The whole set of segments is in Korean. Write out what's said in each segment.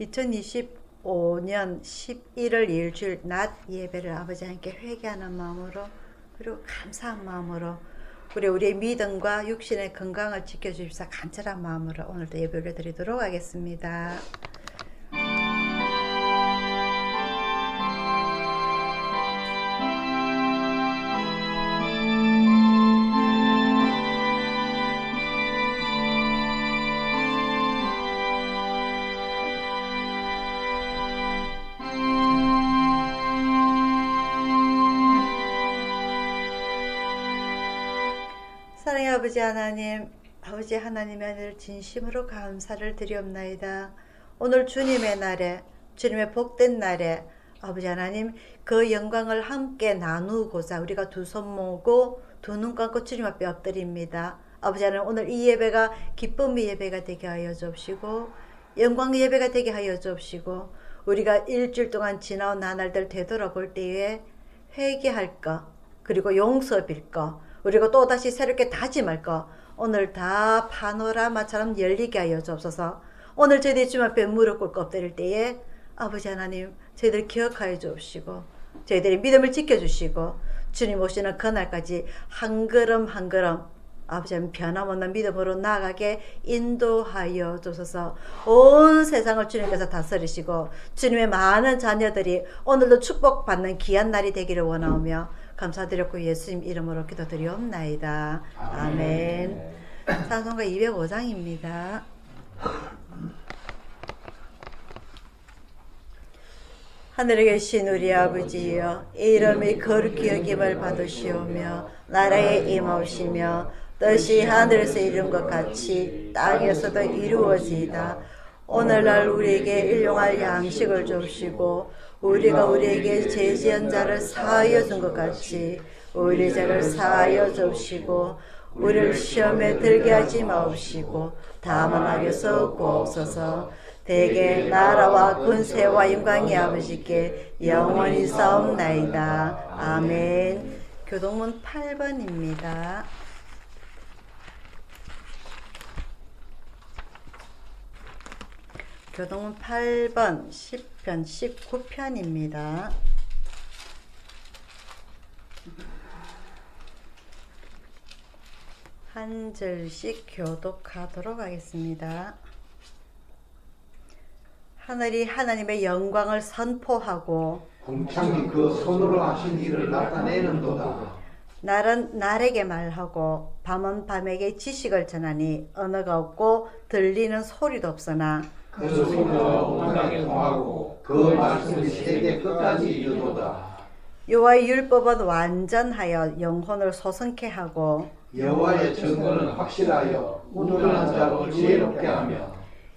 2025년 11월 일주일 낮 예배를 아버지 하나님께 회개하는 마음으로 그리고 감사한 마음으로 우리의 믿음과 육신의 건강을 지켜주십사 간절한 마음으로 오늘도 예배를 드리도록 하겠습니다. 사랑의 아버지 하나님, 아버지 하나님의 하늘 진심으로 감사를 드리옵나이다. 오늘 주님의 날에, 주님의 복된 날에 아버지 하나님 그 영광을 함께 나누고자 우리가 두 손 모으고 두 눈 감고 주님 앞에 엎드립니다. 아버지 하나님 오늘 이 예배가 기쁨의 예배가 되게 하여 주옵시고 영광의 예배가 되게 하여 주옵시고 우리가 일주일 동안 지나온 나날들 되돌아볼 때에 회개할 것 그리고 용서 빌 것 우리가 또다시 새롭게 다짐할 것 오늘 다 파노라마처럼 열리게 하여 주옵소서. 오늘 저희들이 주님 앞에 무릎 꿇고 엎드릴 때에 아버지 하나님 저희들을 기억하여 주옵시고 저희들의 믿음을 지켜주시고 주님 오시는 그날까지 한 걸음 한 걸음 아버지 하나님 변함없는 믿음으로 나아가게 인도하여 주옵소서. 온 세상을 주님께서 다스리시고 주님의 많은 자녀들이 오늘도 축복받는 귀한 날이 되기를 원하오며 감사드렸고 예수님 이름으로 기도드리옵나이다. 아멘. 찬송가 205장입니다. 하늘에 계신 우리 아버지여 이름이 거룩히 여김을 받으시오며 나라에 임하시며 뜻이 하늘에서 이룬 것 같이 땅에서도 이루어지이다. 오늘날 우리에게 일용할 양식을 주시고 우리가 우리에게 죄 지은 자를 사하여 준 것 같이 우리 죄를 사하여 주시고 우리를 시험에 들게 하지 마옵시고 다만 악에서 구하옵소서. 대개 나라와 권세와 영광이 아버지께 영원히 사옵나이다. 아멘. 교동문 8번입니다. 교동문 8번 10편 19편입니다. 한 절씩 교독하도록 하겠습니다. 하늘이 하나님의 영광을 선포하고 공창이 그 손으로 하신 일을 나타내는도다. 날은 날에게 말하고 밤은 밤에게 지식을 전하니 언어가 없고 들리는 소리도 없으나 그 소리가 온 땅에 통하고 그 말씀이 세계 끝까지 이르도다. 여호와의 율법은 완전하여 영혼을 소성케 하고 여호와의 증거는 확실하여 무능한 자로 지혜롭게 하며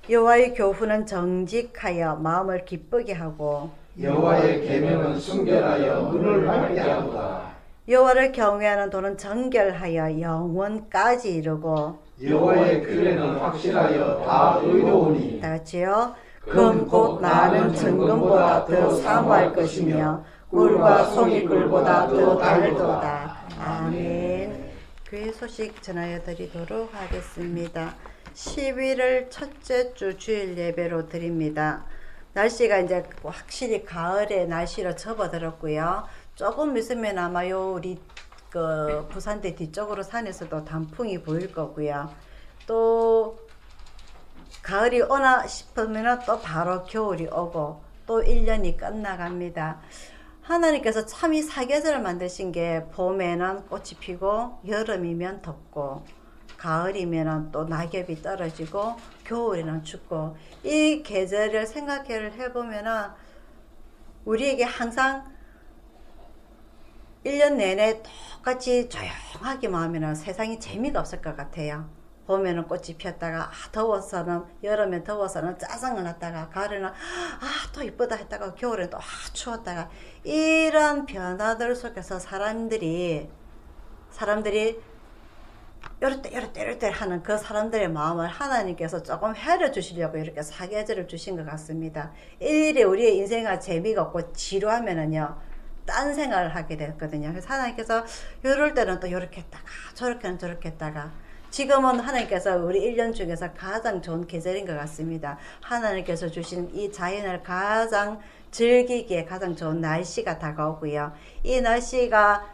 여호와의 교훈은 정직하여 마음을 기쁘게 하고 여호와의 계명은 순결하여 눈을 밝게 하도다. 여호와를 경외하는 도는 정결하여 영원까지 이르고 여호와의 규례는 확실하여 다 의로우니 다 같이요. 금 곧 나는 정금보다 더 사모할 것이며 꿀과 송이꿀보다 더 달도다. 아멘. 교회 소식 전하여 드리도록 하겠습니다. 11월 첫째 주 주일 예배로 드립니다. 날씨가 이제 확실히 가을의 날씨로 접어들었고요. 조금 있으면 아마요 우리 그 부산대 뒤쪽으로 산에서도 단풍이 보일 거고요. 또 가을이 오나 싶으면 또 바로 겨울이 오고 또 1년이 끝나갑니다. 하나님께서 참 이 사계절을 만드신 게 봄에는 꽃이 피고 여름이면 덥고 가을이면 또 낙엽이 떨어지고 겨울에는 춥고 이 계절을 생각을 해보면 우리에게 항상 1년 내내 똑같이 조용하기만 하면 세상이 재미가 없을 것 같아요. 봄에는 꽃이 피었다가 더워서는 여름에 더워서는 짜증을 났다가 가을에는 또 이쁘다 했다가 겨울에는 또 추웠다가 이런 변화들 속에서 사람들이 이럴 때 하는 그 사람들의 마음을 하나님께서 조금 헤아려 주시려고 이렇게 사계절을 주신 것 같습니다. 일일이 우리의 인생과 재미가 없고 지루하면은요 딴 생각을 하게 됐거든요. 그래서 하나님께서 이럴 때는 또 이렇게 했다가 저렇게는 저렇게 했다가 지금은 하나님께서 우리 1년 중에서 가장 좋은 계절인 것 같습니다. 하나님께서 주신 이 자연을 가장 즐기기에 가장 좋은 날씨가 다가오고요. 이 날씨가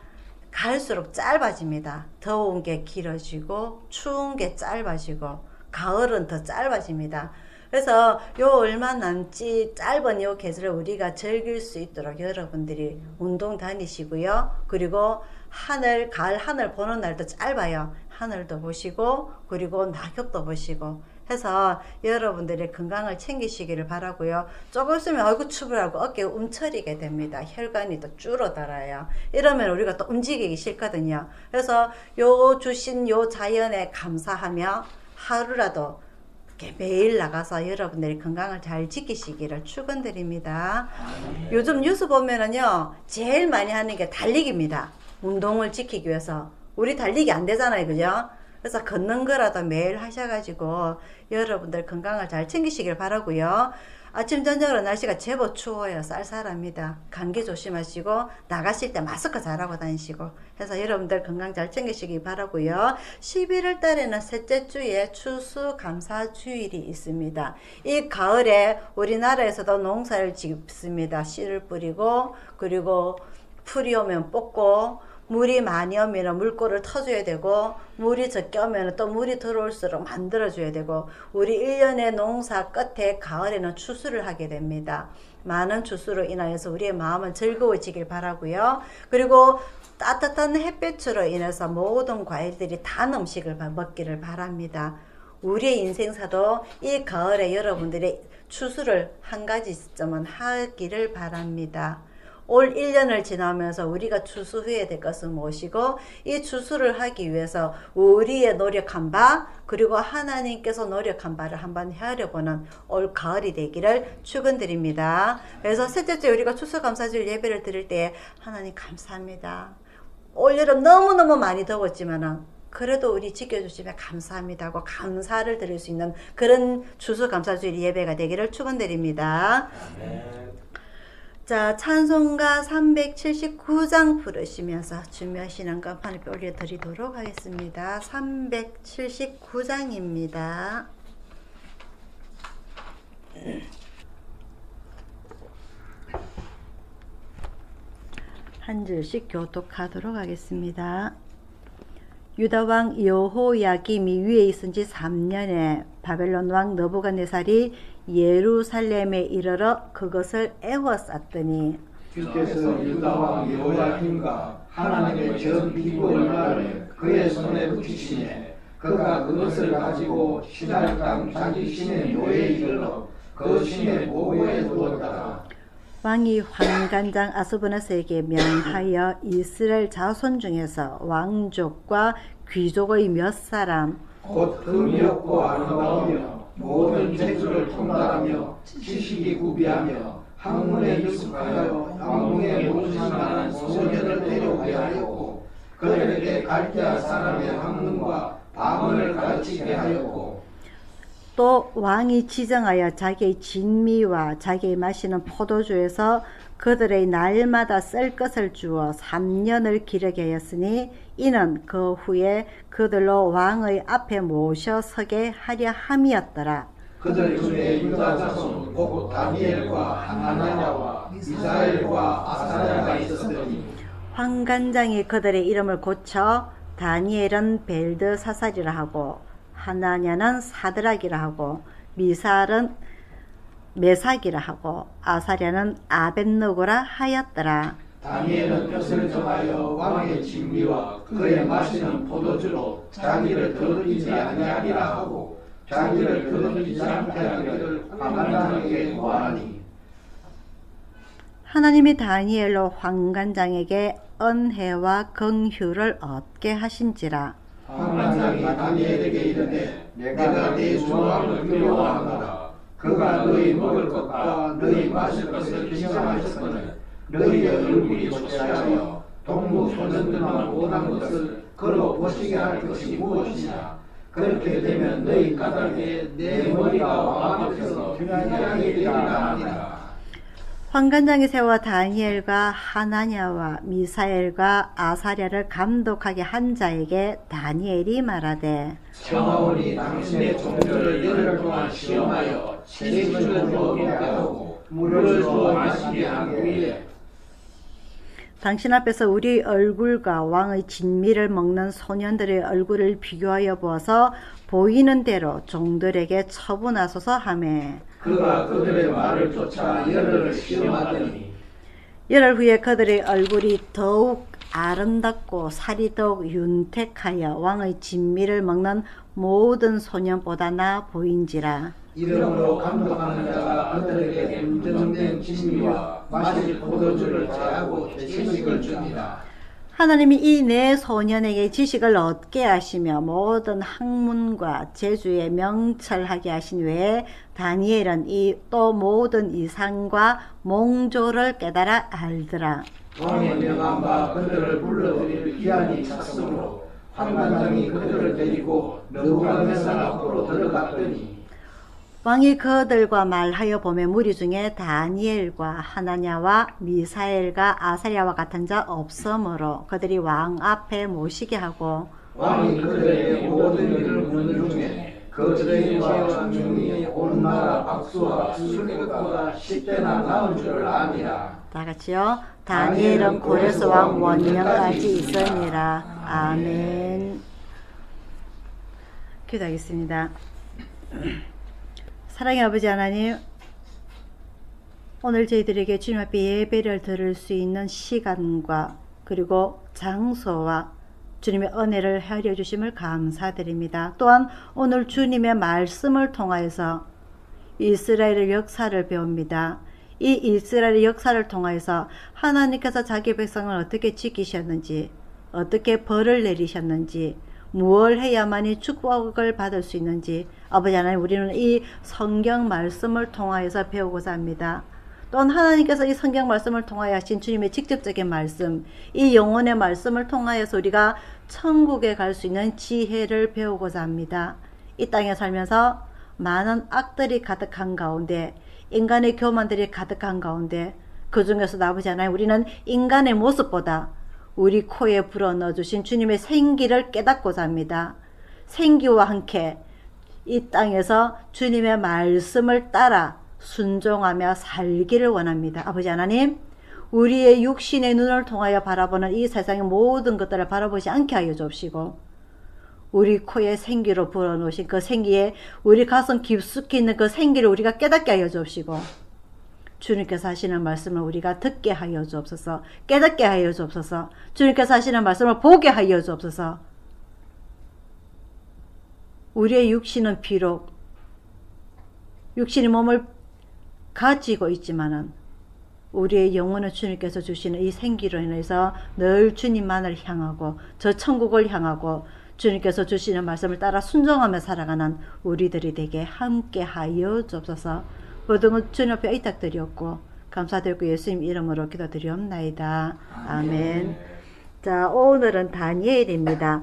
갈수록 짧아집니다. 더운 게 길어지고 추운 게 짧아지고 가을은 더 짧아집니다. 그래서 요 얼마 남지 짧은 요 계절을 우리가 즐길 수 있도록 여러분들이 운동 다니시고요. 그리고 가을 하늘 보는 날도 짧아요. 하늘도 보시고 그리고 낙엽도 보시고 해서 여러분들의 건강을 챙기시기를 바라고요. 조금 있으면 아이고 추불하고 어깨가 움츠리게 됩니다. 혈관이 또 줄어들어요. 이러면 우리가 또 움직이기 싫거든요. 그래서 요 주신 요 자연에 감사하며 하루라도 이렇게 매일 나가서 여러분들이 건강을 잘 지키시기를 축원드립니다. 요즘 뉴스 보면은요 제일 많이 하는 게 달리기입니다. 운동을 지키기 위해서 우리 달리기 안 되잖아요, 그죠? 그래서 걷는 거라도 매일 하셔가지고 여러분들 건강을 잘 챙기시길 바라고요. 아침 저녁으로 날씨가 제법 추워요. 쌀쌀합니다. 감기 조심하시고 나가실 때 마스크 잘하고 다니시고 해서 여러분들 건강 잘 챙기시기 바라고요. 11월 달에는 셋째 주에 추수감사주일이 있습니다. 이 가을에 우리나라에서도 농사를 짓습니다. 씨를 뿌리고 그리고 풀이 오면 뽑고 물이 많이 오면 물꼬를 터줘야 되고 물이 적게 오면 또 물이 들어올수록 만들어줘야 되고 우리 1년의 농사 끝에 가을에는 추수를 하게 됩니다. 많은 추수로 인하여서 우리의 마음은 즐거워지길 바라고요. 그리고 따뜻한 햇볕으로 인해서 모든 과일들이 단 음식을 먹기를 바랍니다. 우리의 인생사도 이 가을에 여러분들의 추수를 한 가지쯤은 하기를 바랍니다. 올 1년을 지나면서 우리가 추수 후에 될 것은 무엇이고 이 추수를 하기 위해서 우리의 노력한 바 그리고 하나님께서 노력한 바를 한번 헤아려보는 올 가을이 되기를 축원드립니다. 그래서 셋째 주에 우리가 추수감사주일 예배를 드릴 때 하나님 감사합니다. 올여름 너무너무 많이 더웠지만은 그래도 우리 지켜주시면 감사합니다 하고 감사를 드릴 수 있는 그런 추수감사주일 예배가 되기를 축원드립니다. 자, 찬송가 379장 부르시면서 준비하시는 간판 앞에 올려드리도록 하겠습니다. 379장입니다. 한 줄씩 교독하도록 하겠습니다. 유다왕 여호야김이 위에 있은 지 3년에 바벨론 왕 느부갓네살이 예루살렘에 이르러 그것을 에워쌌더니 주께서 유다왕 여호야김과 하나님의 전 기구를 나를 그의 손에 붙이시네. 그가 그것을 가지고 시날 땅 자기 신의 묘에 이르러 그 신의 보고에 두었다. 왕이 환관장 아스브나스에게 명하여 이스라엘 자손 중에서 왕족과 귀족의 몇 사람 곧 흠이었고 아름다우며 모든 재주를 통달하며 지식이 구비하며 학문에 익숙하여 왕궁에 모실 만한 소년을 데려오게 하였고 그들에게 갈대아 사람의 학문과 방언을 가르치게 하였고 또 왕이 지정하여 자기의 진미와 자기의 마시는 포도주에서 그들의 날마다 쓸 것을 주어 3년을 기르게 하였으니 이는 그 후에 그들로 왕의 앞에 모셔 서게 하려 함이었더라. 그들 중에 유다 자손 곧 다니엘과 하나냐와 미사엘과 아사랴가 있었더니 환관장이 그들의 이름을 고쳐 다니엘은 벨드사살이라 하고 하나냐는 사드락이라 하고 미사엘은 메삭이라 하고 아사랴는 아벳느고라 하였더라. 다니엘은 뜻을 정하여 왕의 진미와 그의 마시는 포도주로 자기를 더럽히지 아니하리라 하고 자기를 더럽히지 않게 하기를 환관장에게 구하니 하나님이 다니엘로 환관장에게 은혜와 긍휼을 얻게 하신지라. 환관장이 다니엘에게 이르되 내가 네 조항을 두려워하노라. 그가 너희 먹을 것과 너희 마실 것을 지정하셨거늘 너희의 얼굴이 좋지하여 동무 소년들만 원한 것을 걸어 보시게 할 것이 무엇이냐. 그렇게 되면 너희 까닭에 내 머리가 왕 앞에서 균하게 되리라 하니라. 환관장이 세워 다니엘과 하나냐와 미사엘과 아사랴를 감독하게 한 자에게 다니엘이 말하되 청하오니 당신의 종들을 열흘 동안 시험하여 채식을 먹게 하고 물을 주어 마시게 한 후에 당신 앞에서 우리 얼굴과 왕의 진미를 먹는 소년들의 얼굴을 비교하여 보아서 보이는 대로 종들에게 처분하소서 하매 그가 그들의 말을 쫓아 열흘을 시험하더니 열흘 후에 그들의 얼굴이 더욱 아름답고 살이 더욱 윤택하여 왕의 진미를 먹는 모든 소년보다 나아 보인지라. 이러므로 감독하는 자가 그들에게 인정된 진미와 마실 포도주를 제하고 채식을 줍니다. 하나님이 이 네 소년에게 지식을 얻게 하시며 모든 학문과 재주에 명철하게 하신 외에 다니엘은 이 또 모든 이상과 몽조를 깨달아 알더라. 왕의 명한 바 그들을 불러들일 기한이 찼으므로 환관장이 그들을 데리고 느부갓네살 앞으로 들어갔더니 왕이 그들과 말하여 보매 무리 중에 다니엘과 하나냐와 미사엘과 아사랴와 같은 자 없으므로 그들이 왕 앞에 모시게 하고 왕이 그들에게 모든 일을 묻는 중에 그들에게와 중중이 온 나라 박수와 술것보다 10배나 나은 줄을 아니라. 다 같이요. 다니엘은 고레스 왕 원년까지 있으니라. 아멘. 기도하겠습니다. 사랑의 아버지 하나님, 오늘 저희들에게 주님 앞에 예배를 드릴 수 있는 시간과 그리고 장소와 주님의 은혜를 헤아려 주심을 감사드립니다. 또한 오늘 주님의 말씀을 통하여서 이스라엘의 역사를 배웁니다. 이 이스라엘의 역사를 통하여서 하나님께서 자기 백성을 어떻게 지키셨는지, 어떻게 벌을 내리셨는지, 무엇을 해야만이 축복을 받을 수 있는지 아버지 하나님, 우리는 이 성경 말씀을 통하여서 배우고자 합니다. 또한 하나님께서 이 성경 말씀을 통하여 하신 주님의 직접적인 말씀, 이 영혼의 말씀을 통하여서 우리가 천국에 갈 수 있는 지혜를 배우고자 합니다. 이 땅에 살면서 많은 악들이 가득한 가운데, 인간의 교만들이 가득한 가운데, 그 중에서도 아버지 하나님, 우리는 인간의 모습보다 우리 코에 불어넣어주신 주님의 생기를 깨닫고자 합니다. 생기와 함께 이 땅에서 주님의 말씀을 따라 순종하며 살기를 원합니다. 아버지 하나님, 우리의 육신의 눈을 통하여 바라보는 이 세상의 모든 것들을 바라보지 않게 하여 주옵시고, 우리 코에 생기로 불어넣으신 그 생기에 우리 가슴 깊숙이 있는 그 생기를 우리가 깨닫게 하여 주옵시고, 주님께서 하시는 말씀을 우리가 듣게 하여 주옵소서, 깨닫게 하여 주옵소서, 주님께서 하시는 말씀을 보게 하여 주옵소서. 우리의 육신은 비록 육신의 몸을 가지고 있지만은 우리의 영혼은 주님께서 주시는 이 생기로 인해서 늘 주님만을 향하고 저 천국을 향하고 주님께서 주시는 말씀을 따라 순종하며 살아가는 우리들이 되게 함께 하여 주옵소서. 모든 것 주님 앞에 의탁드렸고 감사드리고 예수님 이름으로 기도드리옵나이다. 아멘. 자, 오늘은 다니엘입니다.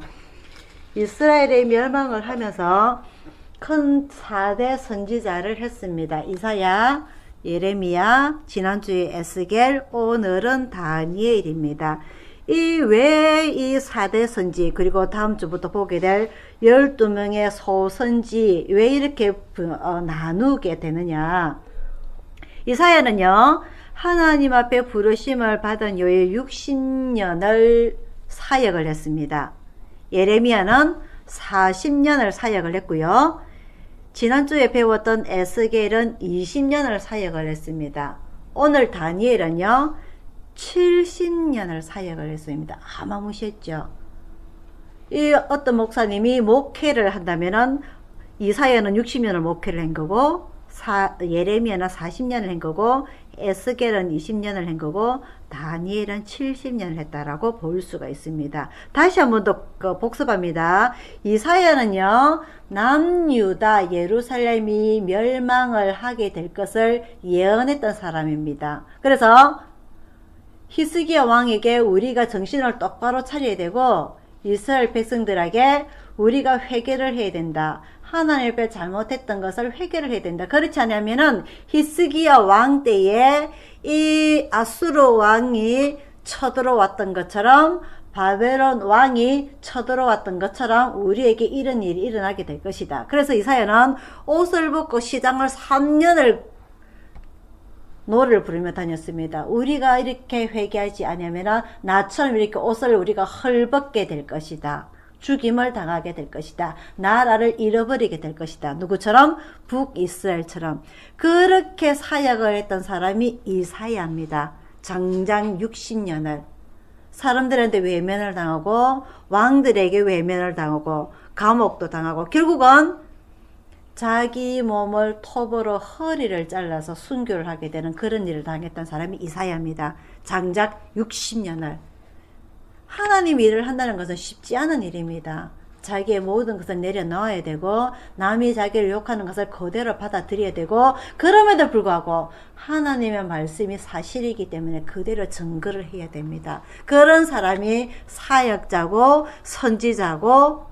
이스라엘의 멸망을 하면서 큰 4대 선지자를 했습니다. 이사야, 예레미야, 지난주에 에스겔, 오늘은 다니엘입니다. 이 외에 이 4대 선지, 그리고 다음 주부터 보게 될 12명의 소선지, 왜 이렇게 나누게 되느냐. 이사야는요, 하나님 앞에 부르심을 받은 요에 60년을 사역을 했습니다. 예레미야는 40년을 사역을 했고요. 지난주에 배웠던 에스겔은 20년을 사역을 했습니다. 오늘 다니엘은요, 70년을 사역을 했습니다. 아마무시했죠. 이 어떤 목사님이 목회를 한다면은 이사야는 60년을 목회를 한 거고, 예레미야는 40년을 한 거고, 에스겔은 20년을 한 거고, 다니엘은 70년을 했다라고 볼 수가 있습니다. 다시 한 번 더 복습합니다. 이사야는요, 남유다 예루살렘이 멸망을 하게 될 것을 예언했던 사람입니다. 그래서 히스기야 왕에게 우리가 정신을 똑바로 차려야 되고 이스라엘 백성들에게 우리가 회개를 해야 된다. 하나님 앞에 잘못했던 것을 회개를 해야 된다. 그렇지 않으면은 히스기야 왕 때에 이 아수르 왕이 쳐들어왔던 것처럼, 바벨론 왕이 쳐들어왔던 것처럼 우리에게 이런 일이 일어나게 될 것이다. 그래서 이사야는 옷을 벗고 시장을 3년을 노래를 부르며 다녔습니다. 우리가 이렇게 회개하지 않으면 나처럼 이렇게 옷을 우리가 헐벗게 될 것이다. 죽임을 당하게 될 것이다. 나라를 잃어버리게 될 것이다. 누구처럼? 북이스라엘처럼. 그렇게 사역을 했던 사람이 이사야입니다. 장장 60년을 사람들한테 외면을 당하고 왕들에게 외면을 당하고 감옥도 당하고 결국은 자기 몸을 톱으로 허리를 잘라서 순교를 하게 되는 그런 일을 당했던 사람이 이사야입니다. 장작 60년을. 하나님 일을 한다는 것은 쉽지 않은 일입니다. 자기의 모든 것을 내려놓아야 되고 남이 자기를 욕하는 것을 그대로 받아들여야 되고 그럼에도 불구하고 하나님의 말씀이 사실이기 때문에 그대로 증거를 해야 됩니다. 그런 사람이 사역자고 선지자고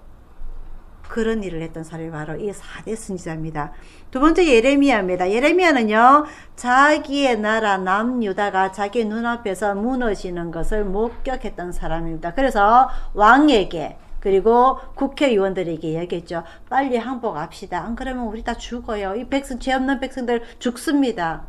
그런 일을 했던 사람이 바로 이 4대 선지자입니다. 두 번째 예레미야입니다. 예레미야는요, 자기의 나라 남유다가 자기 눈앞에서 무너지는 것을 목격했던 사람입니다. 그래서 왕에게 그리고 국회의원들에게 얘기했죠. 빨리 항복합시다. 안 그러면 우리 다 죽어요. 이 백성, 죄 없는 백성들 죽습니다.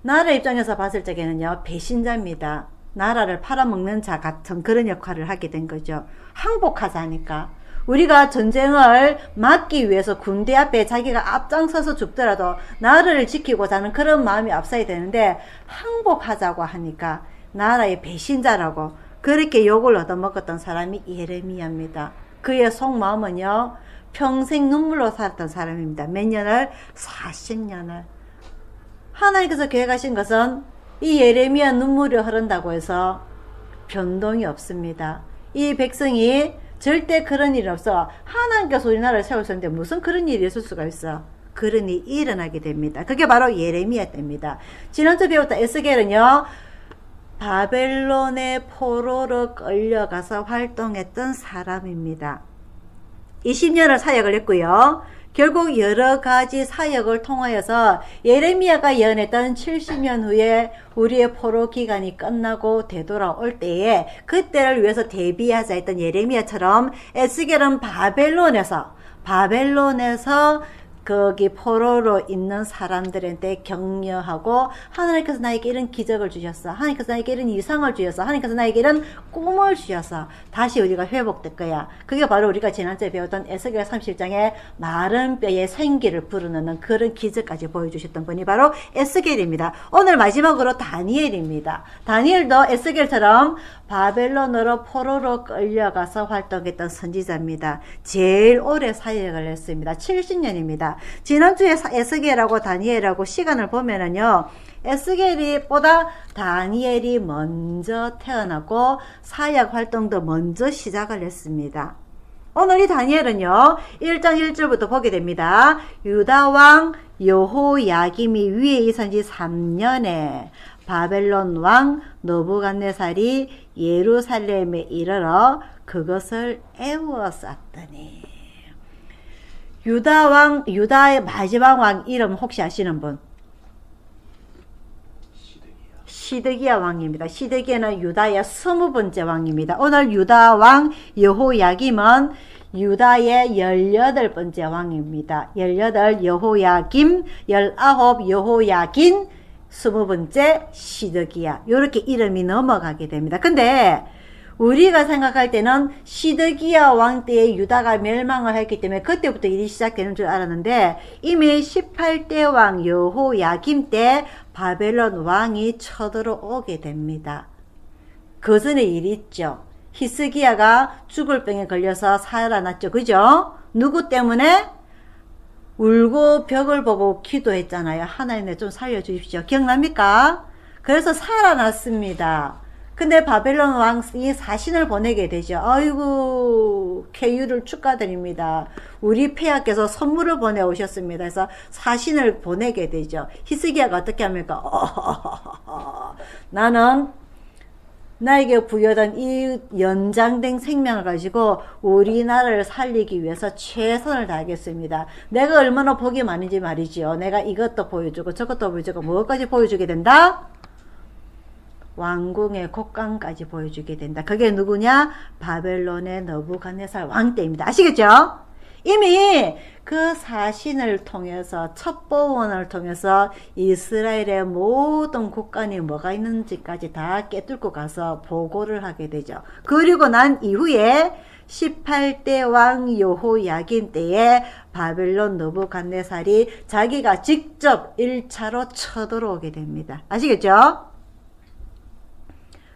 나라 입장에서 봤을 적에는요, 배신자입니다. 나라를 팔아먹는 자 같은 그런 역할을 하게 된 거죠. 항복하자니까. 우리가 전쟁을 막기 위해서 군대 앞에 자기가 앞장서서 죽더라도 나라를 지키고자 하는 그런 마음이 앞서야 되는데 항복하자고 하니까 나라의 배신자라고 그렇게 욕을 얻어먹었던 사람이 예레미야입니다. 그의 속마음은요, 평생 눈물로 살았던 사람입니다. 몇 년을? 40년을. 하나님께서 계획하신 것은 이 예레미야 눈물이 흐른다고 해서 변동이 없습니다. 이 백성이 절대 그런 일이 없어. 하나님께서 우리나라를 세우셨는데 무슨 그런 일이 있을 수가 있어. 그런 일이 일어나게 됩니다. 그게 바로 예레미야 때입니다. 지난주 배웠던 에스겔은요, 바벨론의 포로로 끌려가서 활동했던 사람입니다. 20년을 사역을 했고요. 결국 여러 가지 사역을 통하여서 예레미야가 예언했던 70년 후에 우리의 포로 기간이 끝나고 되돌아올 때에 그때를 위해서 대비하자 했던 예레미야처럼 에스겔은 바벨론에서 거기 포로로 있는 사람들한테 격려하고 하나님께서 나에게 이런 기적을 주셨어. 하나님께서 나에게 이런 이상을 주셨어. 하나님께서 나에게 이런 꿈을 주셨어. 다시 우리가 회복될 거야. 그게 바로 우리가 지난주에 배웠던 에스겔 37장에 마른 뼈에 생기를 불어넣는 그런 기적까지 보여주셨던 분이 바로 에스겔입니다. 오늘 마지막으로 다니엘입니다. 다니엘도 에스겔처럼 바벨론으로 포로로 끌려가서 활동했던 선지자입니다. 제일 오래 사역을 했습니다. 70년입니다. 지난주에 에스겔하고 다니엘하고 시간을 보면은요, 에스겔보다 다니엘이 먼저 태어나고 사역 활동도 먼저 시작을 했습니다. 오늘 이 다니엘은요, 1장 1절부터 보게 됩니다. 유다왕 여호야김이 위에 있은 지 3년에 바벨론 왕 느부갓네살이 예루살렘에 이르러 그것을 에워쌌더니. 유다의 마지막 왕 이름 혹시 아시는 분? 시드기야 왕입니다. 시드기야는 유다의 20번째 왕입니다. 오늘 유다 왕 여호야김은 유다의 18번째 왕입니다. 18 여호야김, 19 여호야긴, 20번째 시드기야. 이렇게 이름이 넘어가게 됩니다. 근데 우리가 생각할 때는 시드기야 왕 때에 유다가 멸망을 했기 때문에 그때부터 일이 시작되는 줄 알았는데 이미 18대 왕 여호야김 때 바벨론 왕이 쳐들어오게 됩니다. 그 전에 일이 있죠. 히스기야가 죽을 병에 걸려서 살아났죠. 그죠? 누구 때문에? 울고 벽을 보고 기도했잖아요. 하나님 좀 살려주십시오. 기억납니까? 그래서 살아났습니다. 근데 바벨론 왕이 사신을 보내게 되죠. 아이고, 쾌유를 축하드립니다. 우리 폐하께서 선물을 보내오셨습니다. 그래서 사신을 보내게 되죠. 히스기야가 어떻게 합니까? 나는 나에게 부여된 이 연장된 생명을 가지고 우리나라를 살리기 위해서 최선을 다하겠습니다. 내가 얼마나 복이 많은지 말이지요. 내가 이것도 보여주고 저것도 보여주고 무엇까지 보여주게 된다? 왕궁의 곡간까지 보여주게 된다. 그게 누구냐? 바벨론의 느부갓네살 왕 때입니다. 아시겠죠? 이미 그 사신을 통해서 첩보원을 통해서 이스라엘의 모든 국간이 뭐가 있는지까지 다 깨뚫고 가서 보고를 하게 되죠. 그리고 난 이후에 18대 왕 여호야긴 때에 바벨론 느부갓네살이 자기가 직접 1차로 쳐들어오게 됩니다. 아시겠죠?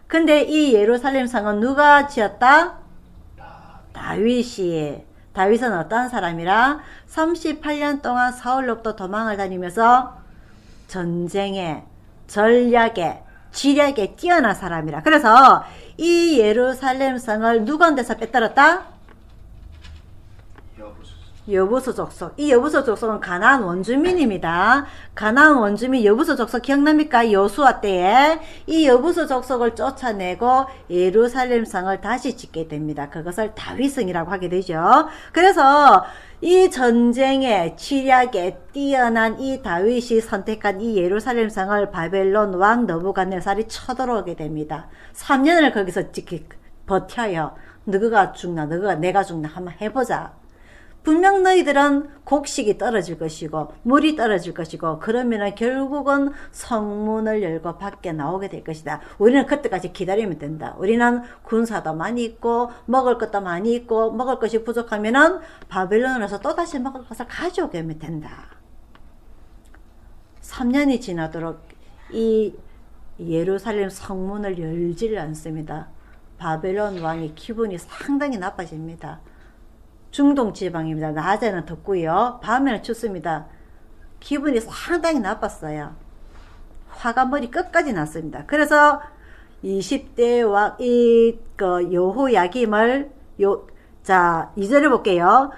근데 이 예루살렘 성은 누가 지었다? 다윗이. 다윗은 어떤 사람이라? 38년 동안 사울로부터 도망을 다니면서 전쟁에, 전략에, 지략에 뛰어난 사람이라. 그래서 이 예루살렘 성을 누구한테서 빼떨었다? 여부수 족속. 이 여부수 족속은 가나안 원주민입니다. 가나안 원주민 여부수 족속 기억납니까? 여수아 때에 이 여부수 족속을 쫓아내고 예루살렘 성을 다시 짓게 됩니다. 그것을 다윗성이라고 하게 되죠. 그래서 이 전쟁에 치략에 뛰어난 이 다윗이 선택한 이 예루살렘 성을 바벨론 왕 느부갓네살이 쳐들어오게 됩니다. 3년을 거기서 버텨요. 너가 죽나 내가 죽나 한번 해보자. 분명 너희들은 곡식이 떨어질 것이고 물이 떨어질 것이고 그러면은 결국은 성문을 열고 밖에 나오게 될 것이다. 우리는 그때까지 기다리면 된다. 우리는 군사도 많이 있고 먹을 것도 많이 있고 먹을 것이 부족하면은 바벨론에서 또다시 먹을 것을 가져오게 하면 된다. 3년이 지나도록 이 예루살렘 성문을 열지를 않습니다. 바벨론 왕의 기분이 상당히 나빠집니다. 중동 지방입니다. 낮에는 덥고요. 밤에는 춥습니다. 기분이 상당히 나빴어요. 화가 머리 끝까지 났습니다. 그래서 20대 왕, 여호야김을, 자, 2절을 볼게요.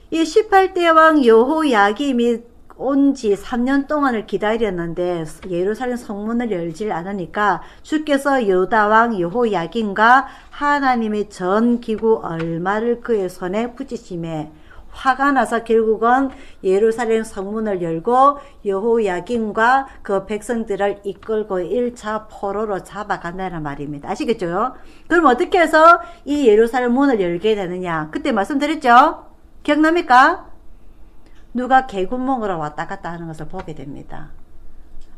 이 18대 왕 여호야김이 온 지 3년 동안을 기다렸는데 예루살렘 성문을 열질 않으니까 주께서 유다 왕 여호야김과 하나님의 전 기구 얼마를 그의 손에 붙이심에 화가 나서 결국은 예루살렘 성문을 열고 여호야김과 그 백성들을 이끌고 1차 포로로 잡아간다는 말입니다. 아시겠죠? 그럼 어떻게 해서 이 예루살렘 문을 열게 되느냐? 그때 말씀드렸죠? 기억납니까? 누가 개구멍으로 왔다 갔다 하는 것을 보게 됩니다.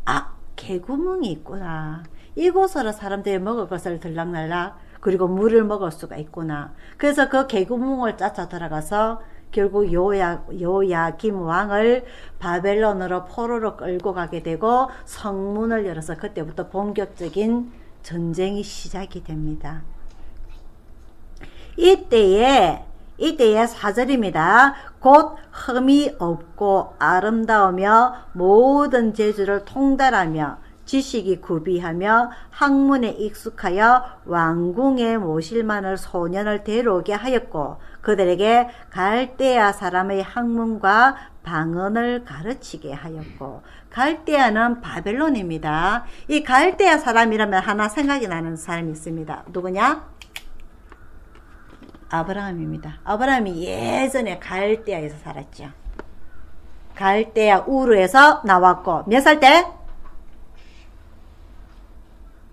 아, 개구멍이 있구나. 이곳으로 사람들이 먹을 것을 들락날락 그리고 물을 먹을 수가 있구나. 그래서 그 개구멍을 쫓아 들어가서 결국 여호야김 왕을 바벨론으로 포로로 끌고 가게 되고 성문을 열어서 그때부터 본격적인 전쟁이 시작이 됩니다. 이때에 4절입니다. 곧 흠이 없고 아름다우며 모든 재주를 통달하며 지식이 구비하며 학문에 익숙하여 왕궁에 모실만한 소년을 데려오게 하였고 그들에게 갈대아 사람의 학문과 방언을 가르치게 하였고. 갈대아는 바벨론입니다. 이 갈대아 사람이라면 하나 생각이 나는 사람이 있습니다. 누구냐? 아브라함입니다. 아브라함이 예전에 갈대아에서 살았죠. 갈대아 우르에서 나왔고 몇 살 때?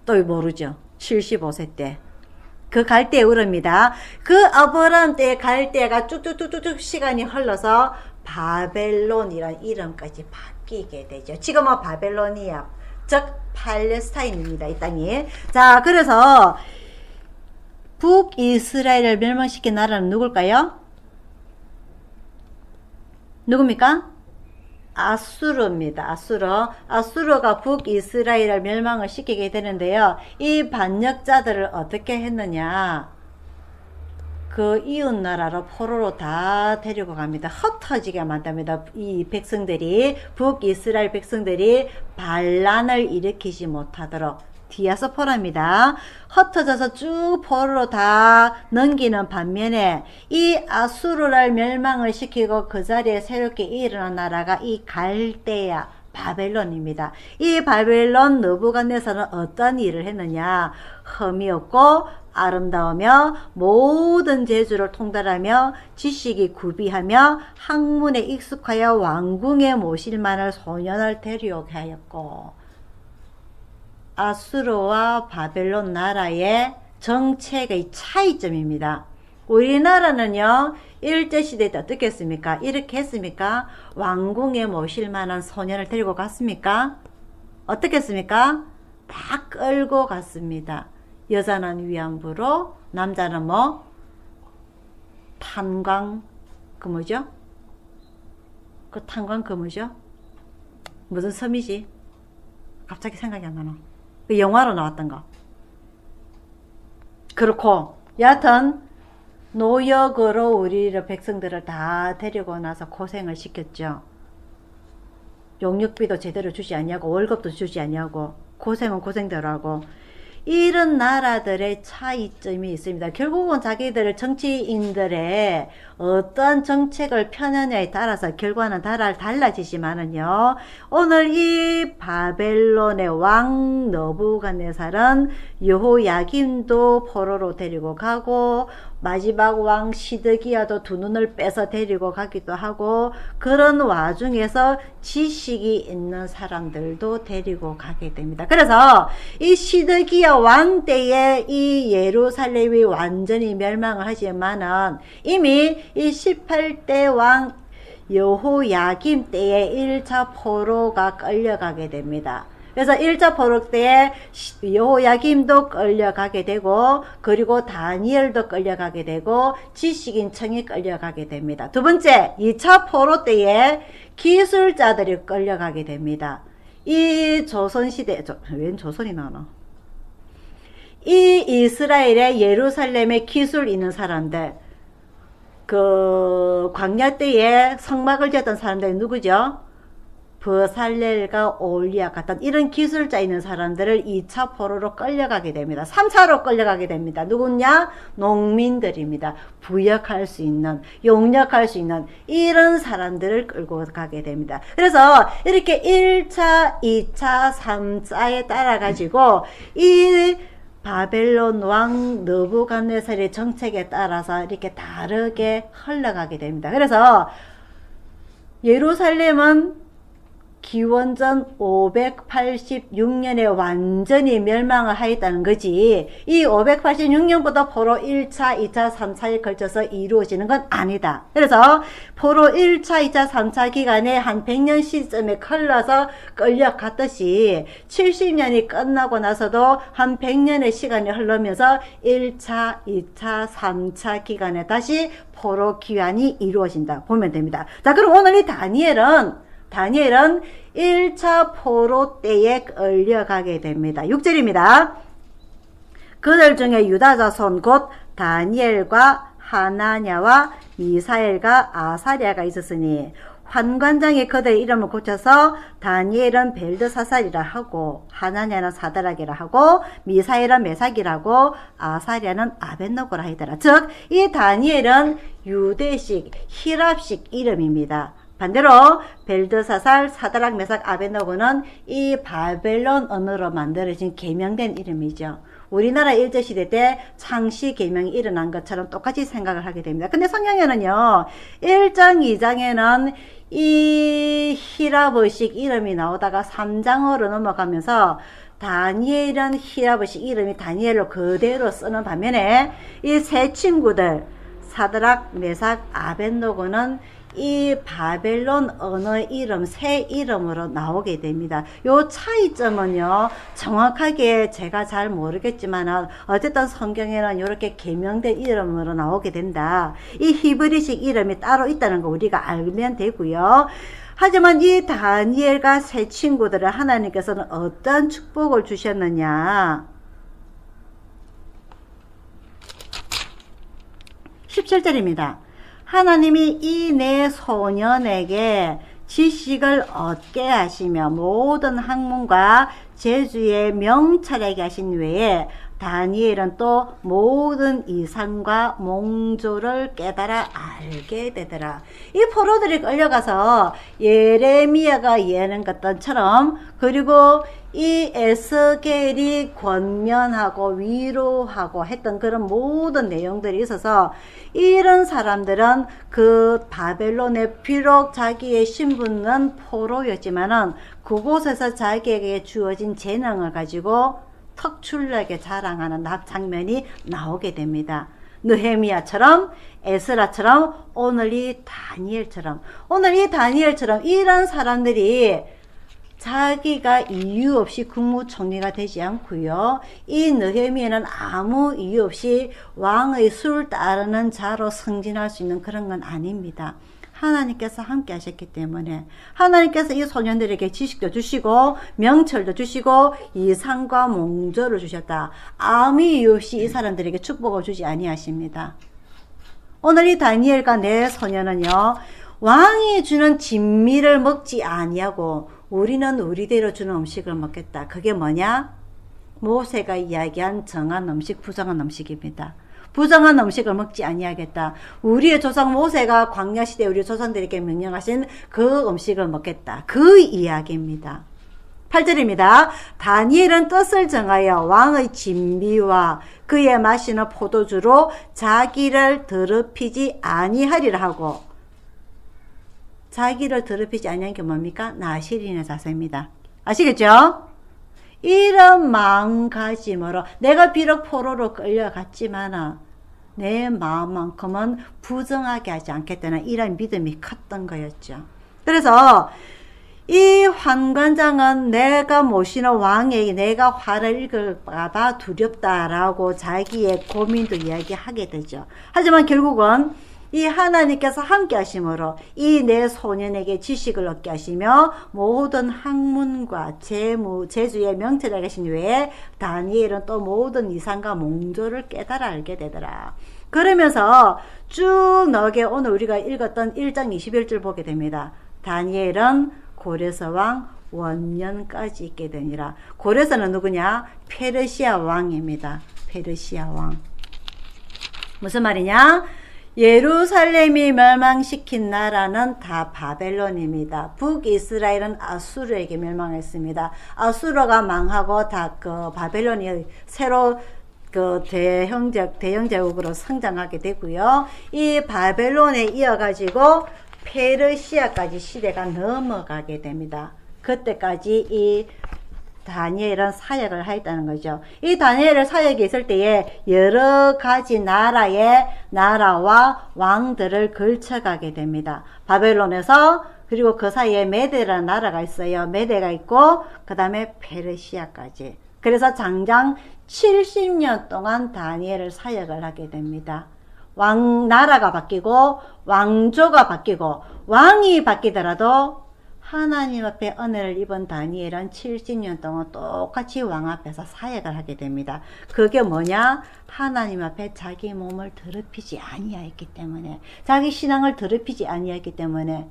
또 모르죠. 75세 때. 그 갈대아 우르입니다. 그 아브라함 때 갈대아가 쭉쭉쭉쭉 시간이 흘러서 바벨론이라는 이름까지 바뀌게 되죠. 지금은 바벨로니아, 즉 팔레스타인입니다. 이 땅이. 자, 그래서 북이스라엘을 멸망시킨 나라는 누굴까요? 누굽니까? 아수르입니다. 아수르가 북이스라엘을 멸망을 시키게 되는데요. 이 반역자들을 어떻게 했느냐? 그 이웃 나라로 포로로 다 데리고 갑니다. 흩어지게 만듭니다. 이 백성들이, 북이스라엘 백성들이 반란을 일으키지 못하도록. 디아스포라입니다. 흩어져서 쭉 포로로 다 넘기는 반면에 이 아수르를 멸망을 시키고 그 자리에 새롭게 일어난 나라가 이 갈대아 바벨론입니다. 이 바벨론 느부갓네살은 어떤 일을 했느냐? 흠이 없고 아름다우며 모든 재주를 통달하며 지식이 구비하며 학문에 익숙하여 왕궁에 모실 만한 소년을 데려오게 하였고, 아수르와 바벨론 나라의 정책의 차이점입니다. 우리나라는요, 일제시대 때 어떻게 했습니까? 이렇게 했습니까? 왕궁에 모실 만한 소년을 데리고 갔습니까? 어떻게 했습니까? 다 끌고 갔습니다. 여자는 위안부로, 남자는 뭐? 탄광, 그 뭐죠? 그 탄광 그 뭐죠? 무슨 섬이지? 갑자기 생각이 안 나노. 그 영화로 나왔던 거. 그렇고, 여하튼, 노역으로 우리 백성들을 다 데리고 나서 고생을 시켰죠. 용역비도 제대로 주지 않냐고, 월급도 주지 않냐고, 고생은 고생대로 하고, 이런 나라들의 차이점이 있습니다. 결국은 자기들 정치인들의 어떤 정책을 펴느냐에 따라서 결과는 달라지지만은요, 오늘 이 바벨론의 왕 느부갓네살은 여호야김도 포로로 데리고 가고, 마지막 왕 시드기야도 두 눈을 빼서 데리고 가기도 하고, 그런 와중에서 지식이 있는 사람들도 데리고 가게 됩니다. 그래서 이 시드기야 왕 때에 이 예루살렘이 완전히 멸망을 하지만은 이미 이 18대 왕 여호야김 때에 1차 포로가 끌려가게 됩니다. 그래서 1차 포로 때에 여호야김도 끌려가게 되고, 그리고 다니엘도 끌려가게 되고, 지식인청이 끌려가게 됩니다. 두 번째, 2차 포로 때에 기술자들이 끌려가게 됩니다. 이 조선시대, 웬 조선이 나나? 이 이스라엘의 예루살렘에 기술 있는 사람들, 그 광야 때에 성막을 지었던 사람들이 누구죠? 버살렐과 올리아 같은 이런 기술자 있는 사람들을 2차 포로로 끌려가게 됩니다. 3차로 끌려가게 됩니다. 누구냐? 농민들입니다. 부역할 수 있는, 용역할 수 있는 이런 사람들을 끌고 가게 됩니다. 그래서 이렇게 1차, 2차, 3차에 따라 가지고 이 바벨론 왕 느부갓네살의 정책에 따라서 이렇게 다르게 흘러가게 됩니다. 그래서 예루살렘은 기원전 586년에 완전히 멸망을 하였다는 거지, 이 586년부터 포로 1차, 2차, 3차에 걸쳐서 이루어지는 건 아니다. 그래서 포로 1차, 2차, 3차 기간에 한 100년 시점에 걸러서 끌려갔듯이 70년이 끝나고 나서도 한 100년의 시간이 흐르면서 1차, 2차, 3차 기간에 다시 포로 귀환이 이루어진다 보면 됩니다. 자, 그럼 오늘 이 다니엘은 1차 포로 때에 끌려가게 됩니다. 6절입니다. 그들 중에 유다 자손 곧 다니엘과 하나냐와 미사엘과 아사랴가 있었으니 환관장이 그들의 이름을 고쳐서 다니엘은 벨드사살이라 하고, 하나냐는 사드락이라 하고, 미사엘은 메삭이라고, 아사랴는 아벳노고라 하더라. 즉, 이 다니엘은 유대식, 히랍식 이름입니다. 반대로 벨드사살, 사드락, 메삭, 아벳노고는 이 바벨론 언어로 만들어진 개명된 이름이죠. 우리나라 일제시대 때 창씨 개명이 일어난 것처럼 똑같이 생각을 하게 됩니다. 근데 성경에는요, 1장, 2장에는 이 히라버식 이름이 나오다가 3장으로 넘어가면서 다니엘은 히라버식 이름이 다니엘로 그대로 쓰는 반면에 이 세 친구들, 사드락, 메삭, 아벳노고는 이 바벨론 언어 이름, 새 이름으로 나오게 됩니다. 요 차이점은요, 정확하게 제가 잘 모르겠지만, 어쨌든 성경에는 이렇게 개명된 이름으로 나오게 된다. 이 히브리식 이름이 따로 있다는 거 우리가 알면 되고요. 하지만 이 다니엘과 세 친구들을 하나님께서는 어떤 축복을 주셨느냐? 17절입니다. 하나님이 이 네 소년에게 지식을 얻게 하시며 모든 학문과 제주의 명철에게 하신 외에 다니엘은 또 모든 이상과 몽조를 깨달아 알게 되더라. 이 포로들이 끌려가서 예레미야가 예언한 것처럼, 그리고 이 에스겔이 권면하고 위로하고 했던 그런 모든 내용들이 있어서, 이런 사람들은 그 바벨론에 비록 자기의 신분은 포로였지만은 그곳에서 자기에게 주어진 재능을 가지고 턱출나게 자랑하는 장면이 나오게 됩니다. 느헤미야처럼, 에스라처럼, 오늘 이 다니엘처럼 이런 사람들이 자기가 이유 없이 국무총리가 되지 않고요. 이 느헤미야는 아무 이유 없이 왕의 수를 따르는 자로 승진할 수 있는 그런 건 아닙니다. 하나님께서 함께 하셨기 때문에, 하나님께서 이 소년들에게 지식도 주시고 명철도 주시고 이상과 몽조를 주셨다. 아무 이유 없이 이 사람들에게 축복을 주지 아니하십니다. 오늘 이 다니엘과 내 소년은요, 왕이 주는 진미를 먹지 아니하고 우리는 우리대로 주는 음식을 먹겠다. 그게 뭐냐? 모세가 이야기한 정한 음식, 부정한 음식입니다. 부정한 음식을 먹지 아니하겠다. 우리의 조상 모세가 광야시대 우리 조상들에게 명령하신 그 음식을 먹겠다. 그 이야기입니다. 8절입니다. 다니엘은 뜻을 정하여 왕의 진미와 그의 마시는 포도주로 자기를 더럽히지 아니하리라 하고, 자기를 더럽히지 아니한 게 뭡니까? 나실인의 자세입니다. 아시겠죠? 이런 마음가짐으로 내가 비록 포로로 끌려갔지만 내 마음만큼은 부정하게 하지 않겠다는 이런 믿음이 컸던 거였죠. 그래서 이 환관장은 내가 모시는 왕에게 내가 화를 입을까봐 두렵다라고 자기의 고민도 이야기하게 되죠. 하지만 결국은 이 하나님께서 함께 하심으로 이 내 소년에게 지식을 얻게 하시며 모든 학문과 제주의 명철에 계신 외에 다니엘은 또 모든 이상과 몽조를 깨달아 알게 되더라. 그러면서 쭉 나오게 오늘 우리가 읽었던 1장 21절 보게 됩니다. 다니엘은 고레스 왕 원년까지 있게 되니라. 고레스는 누구냐? 페르시아 왕입니다. 페르시아 왕. 무슨 말이냐? 예루살렘이 멸망시킨 나라는 다 바벨론입니다. 북이스라엘은 아수르에게 멸망했습니다. 아수르가 망하고 다 그 바벨론이 새로 그 대영제국으로 성장하게 되고요. 이 바벨론에 이어가지고 페르시아까지 시대가 넘어가게 됩니다. 그때까지 이 다니엘은 사역을 하였다는 거죠. 이 다니엘을 사역에 있을 때에 여러 가지 나라와 왕들을 걸쳐가게 됩니다. 바벨론에서, 그리고 그 사이에 메데라는 나라가 있어요. 메데가 있고 그 다음에 페르시아까지. 그래서 장장 70년 동안 다니엘을 사역을 하게 됩니다. 나라가 바뀌고 왕조가 바뀌고 왕이 바뀌더라도 하나님 앞에 은혜를 입은 다니엘은 70년 동안 똑같이 왕 앞에서 사역을 하게 됩니다. 그게 뭐냐? 하나님 앞에 자기 몸을 더럽히지 아니하였기 때문에, 자기 신앙을 더럽히지 아니하였기 때문에.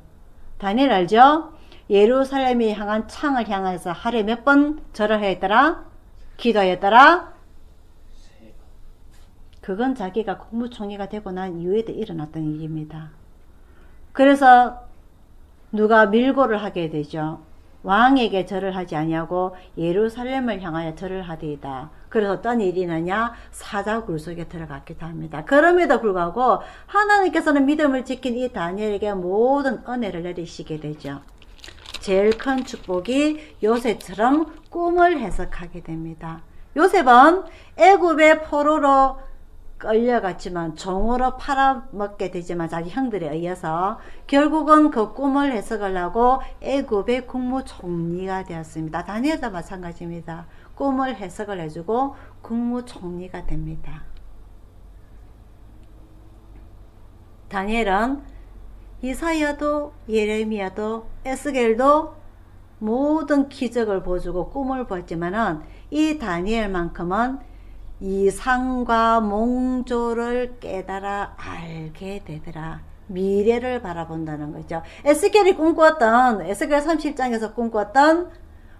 다니엘 알죠? 예루살렘이 향한 창을 향해서 하루에 몇 번 절을 했더라? 기도했더라? 그건 자기가 국무총리가 되고 난 이후에도 일어났던 일입니다. 그래서 누가 밀고를 하게 되죠. 왕에게 절을 하지 아니하고 예루살렘을 향하여 절을 하되이다. 그래서 어떤 일이 나냐? 사자굴 속에 들어갔기도 합니다. 그럼에도 불구하고 하나님께서는 믿음을 지킨 이 다니엘에게 모든 은혜를 내리시게 되죠. 제일 큰 축복이 요셉처럼 꿈을 해석하게 됩니다. 요셉은 애굽의 포로로 끌려갔지만, 종으로 팔아먹게 되지만 자기 형들에 의해서 결국은 그 꿈을 해석을 하고 애굽의 국무총리가 되었습니다. 다니엘도 마찬가지입니다. 꿈을 해석을 해주고 국무총리가 됩니다. 다니엘은 이사야도 예레미야도 에스겔도 모든 기적을 보여주고 꿈을 보았지만은 이 다니엘만큼은 이상과 몽조를 깨달아 알게 되더라. 미래를 바라본다는 거죠. 에스겔이 꿈꾸었던, 에스겔 37장에서 꿈꾸었던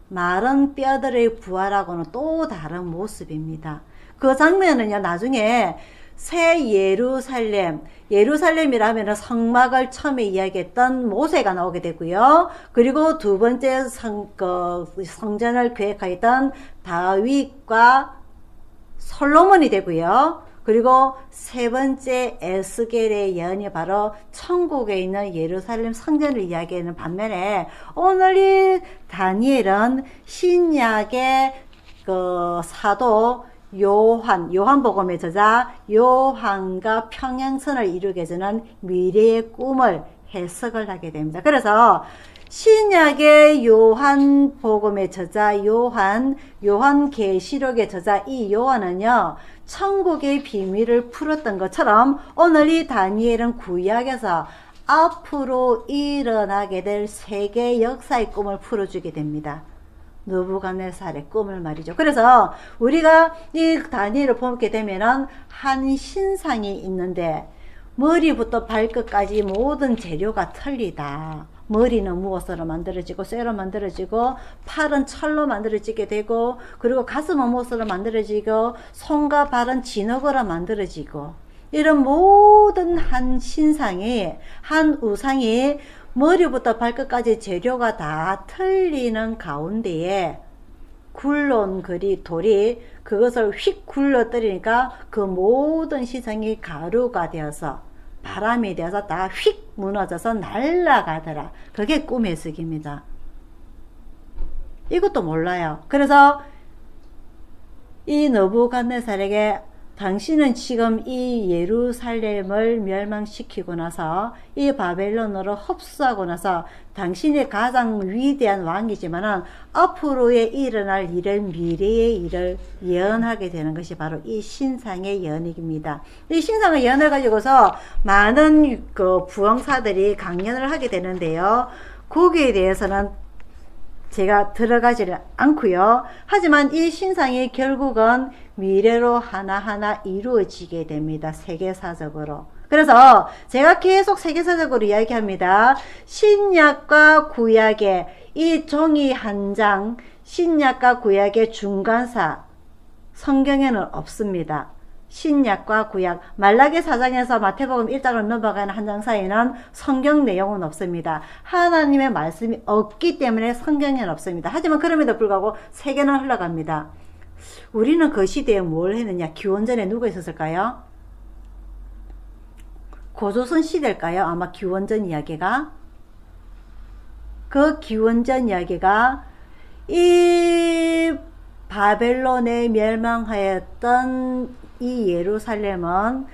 마른 뼈들의 부활하고는 또 다른 모습입니다. 그 장면은요, 나중에 새 예루살렘이라면 성막을 처음에 이야기했던 모세가 나오게 되고요. 그리고 두 번째 성전을 계획하였던 다윗과 솔로몬이 되고요. 그리고 세 번째 에스겔의 예언이 바로 천국에 있는 예루살렘 성전을 이야기하는 반면에 오늘 이 다니엘은 신약의 그 사도 요한복음의 저자 요한과 평행선을 이루게 되는 미래의 꿈을 해석을 하게 됩니다. 그래서 신약의 요한복음의 저자 요한계시록의 저자 이 요한은요, 천국의 비밀을 풀었던 것처럼 오늘 이 다니엘은 구약에서 앞으로 일어나게 될 세계 역사의 꿈을 풀어주게 됩니다. 느부갓네살의 꿈을 말이죠. 그래서 우리가 이 다니엘을 보게 되면은 한 신상이 있는데 머리부터 발끝까지 모든 재료가 틀리다. 머리는 무엇으로 만들어지고 쇠로 만들어지고 팔은 철로 만들어지게 되고 그리고 가슴은 무엇으로 만들어지고 손과 발은 진흙으로 만들어지고 이런 모든 한 신상이 한 우상이 머리부터 발끝까지 재료가 다 틀리는 가운데에 굴러온 돌이 그것을 휙 굴러뜨리니까 그 모든 시선이 가루가 되어서 바람이 되어서 다 휙 무너져서 날아가더라. 그게 꿈 해석입니다. 이것도 몰라요. 그래서 이 느부갓네살에게 당신은 지금 이 예루살렘을 멸망시키고 나서 이 바벨론으로 흡수하고 나서 당신이 가장 위대한 왕이지만은 앞으로의 일어날 일을 미래의 일을 예언하게 되는 것이 바로 이 신상의 예언입니다. 이 신상의 예언을 가지고서 많은 그 부흥사들이 강연을 하게 되는데요. 거기에 대해서는 제가 들어가지를 않고요. 하지만 이 신상이 결국은 미래로 하나하나 이루어지게 됩니다. 세계사적으로. 그래서 제가 계속 세계사적으로 이야기합니다. 신약과 구약의 이 종이 한 장, 신약과 구약의 중간사, 성경에는 없습니다. 신약과 구약, 말라기 4장에서 마태복음 1장으로 넘어가는 한 장 사이는 성경 내용은 없습니다. 하나님의 말씀이 없기 때문에 성경에는 없습니다. 하지만 그럼에도 불구하고 세계는 흘러갑니다. 우리는 그 시대에 뭘 했느냐? 기원전에 누가 있었을까요? 고조선 시대일까요? 아마 기원전 이야기가. 그 기원전 이야기가 이 바벨론에 멸망하였던 이 예루살렘은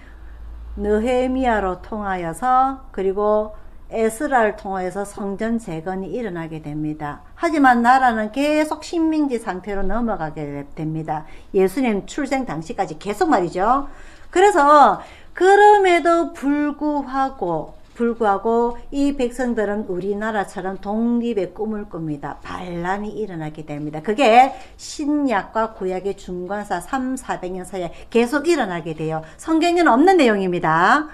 느헤미야로 통하여서 그리고 에스라를 통하여서 성전 재건이 일어나게 됩니다. 하지만 나라는 계속 식민지 상태로 넘어가게 됩니다. 예수님 출생 당시까지 계속 말이죠. 그래서 그럼에도 불구하고 이 백성들은 우리나라처럼 독립의 꿈을 꿉니다. 반란이 일어나게 됩니다. 그게 신약과 구약의 중간사 300~400년 사이에 계속 일어나게 돼요. 성경에는 없는 내용입니다.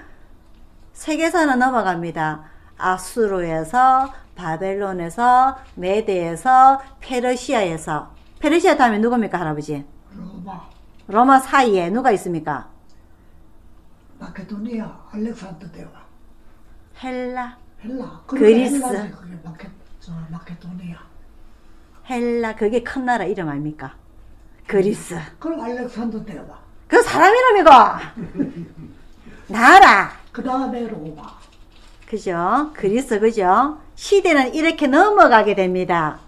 세계사는 넘어갑니다. 아수르에서, 바벨론에서, 메대에서, 페르시아에서. 페르시아 다음에 누굽니까, 할아버지? 로마 사이에 누가 있습니까? 마케도니아, 알렉산더 대왕. 헬라, 그리스. 마케도니아. 헬라, 그게 큰 나라 이름 아닙니까? 그리스. 그럼 알렉산더 대왕. 그 사람 이름이고 나라. 그 다음에 로마. 그죠? 그리스, 그죠? 시대는 이렇게 넘어가게 됩니다.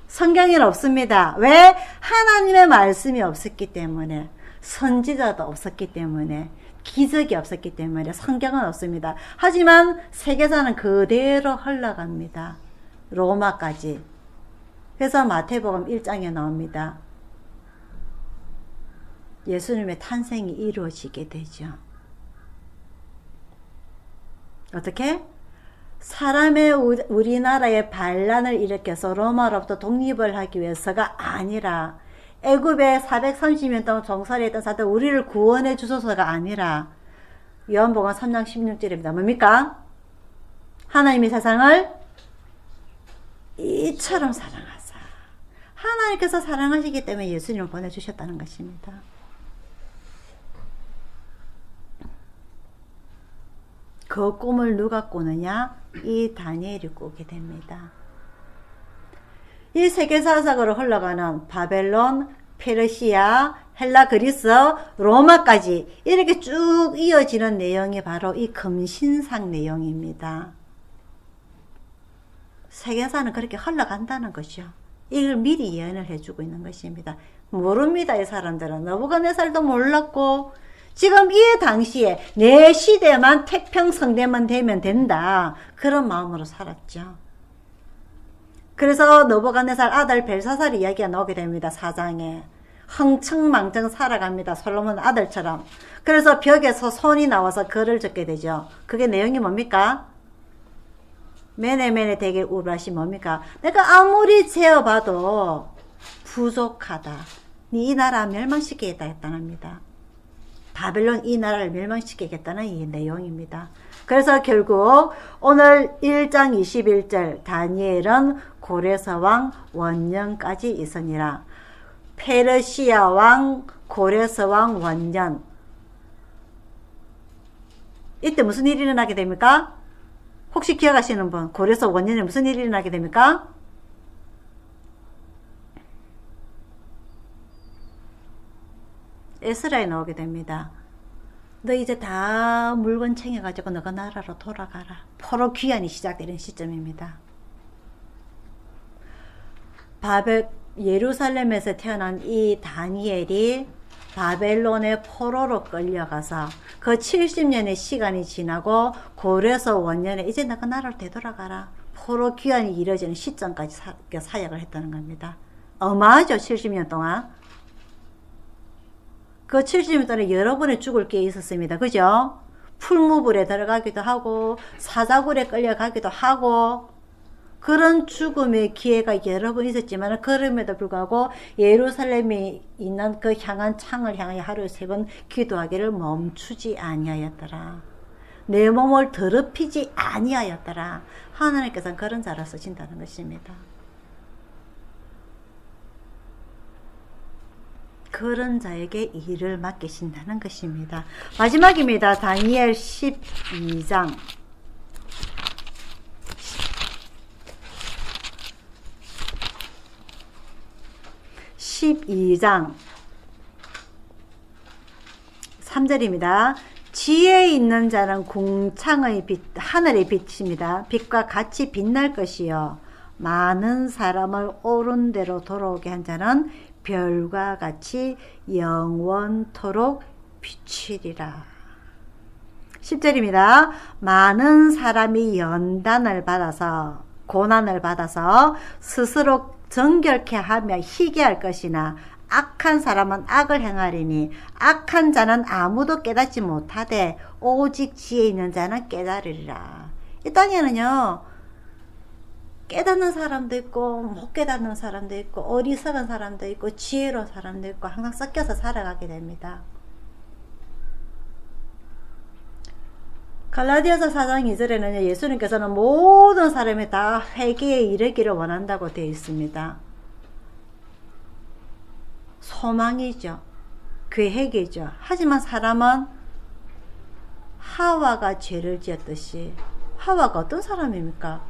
성경에는 없습니다. 왜? 하나님의 말씀이 없었기 때문에, 선지자도 없었기 때문에, 기적이 없었기 때문에 성경은 없습니다. 하지만 세계사는 그대로 흘러갑니다. 로마까지. 그래서 마태복음 1장에 나옵니다. 예수님의 탄생이 이루어지게 되죠. 어떻게? 사람의 우리나라의 반란을 일으켜서 로마로부터 독립을 하기 위해서가 아니라 애굽에 430년 동안 종살이했던 사람들 우리를 구원해 주소서가 아니라 요한복음 3장 16절입니다. 뭡니까? 하나님이 세상을 이처럼 사랑하사 하나님께서 사랑하시기 때문에 예수님을 보내주셨다는 것입니다. 그 꿈을 누가 꾸느냐? 이 다니엘이 꾸게 됩니다. 이 세계사적으로 흘러가는 바벨론, 페르시아, 헬라, 그리스, 로마까지 이렇게 쭉 이어지는 내용이 바로 이 금신상 내용입니다. 세계사는 그렇게 흘러간다는 것이요. 이걸 미리 예언을 해주고 있는 것입니다. 모릅니다. 이 사람들은. 느부갓네살도 몰랐고 지금 이 당시에 내 시대만 태평성대만 되면 된다. 그런 마음으로 살았죠. 그래서 느부갓네살 아들 벨사살 이야기가 나오게 됩니다. 4장에. 흥청망청 살아갑니다. 솔로몬 아들처럼. 그래서 벽에서 손이 나와서 글을 적게 되죠. 그게 내용이 뭡니까? 메네메네 되게 우라시 뭡니까? 내가 아무리 재어봐도 부족하다. 이 나라 멸망시키겠다 했다랍니다. 바벨론 이 나라를 멸망시키겠다는 이 내용입니다. 그래서 결국 오늘 1장 21절 다니엘은 고레스 왕 원년까지 있으니라. 페르시아 왕 고레스 왕 원년. 이때 무슨 일이 일어나게 됩니까? 혹시 기억하시는 분, 고레스 원년에 무슨 일이 일어나게 됩니까? 에스라에 나오게 됩니다. 너 이제 다 물건 챙겨가지고 너가 나라로 돌아가라. 포로 귀환이 시작되는 시점입니다. 예루살렘에서 태어난 이 다니엘이 바벨론의 포로로 끌려가서 그 70년의 시간이 지나고 고레스 원년에 이제 너가 나라로 되돌아가라. 포로 귀환이 이뤄지는 시점까지 사역을 했다는 겁니다. 어마하죠. 70년 동안. 그 70년 동안에 여러 번의 죽을 기회 있었습니다. 그죠? 풀무불에 들어가기도 하고 사자굴에 끌려가기도 하고 그런 죽음의 기회가 여러 번 있었지만 그럼에도 불구하고 예루살렘에 있는 그 향한 창을 향하여 하루에 3번 기도하기를 멈추지 아니하였더라. 내 몸을 더럽히지 아니하였더라. 하나님께서는 그런 자를 쓰신다는 것입니다. 그런 자에게 일을 맡기신다는 것입니다. 마지막입니다. 다니엘 12장. 12장 3절입니다. 지혜 있는 자는 궁창의 빛, 하늘의 빛입니다. 빛과 같이 빛날 것이요 많은 사람을 옳은 대로 돌아오게 한 자는 별과 같이 영원토록 비치리라. 10절입니다. 많은 사람이 연단을 받아서 고난을 받아서 스스로 정결케 하며 희게 할 것이나 악한 사람은 악을 행하리니 악한 자는 아무도 깨닫지 못하되 오직 지혜 있는 자는 깨달으리라. 이 땅에는요 깨닫는 사람도 있고 못 깨닫는 사람도 있고 어리석은 사람도 있고 지혜로운 사람도 있고 항상 섞여서 살아가게 됩니다. 갈라디아서 4장 2절에는 예수님께서는 모든 사람이 다 회개에 이르기를 원한다고 되어 있습니다. 소망이죠. 계획이죠. 하지만 사람은 하와가 죄를 지었듯이 하와가 어떤 사람입니까?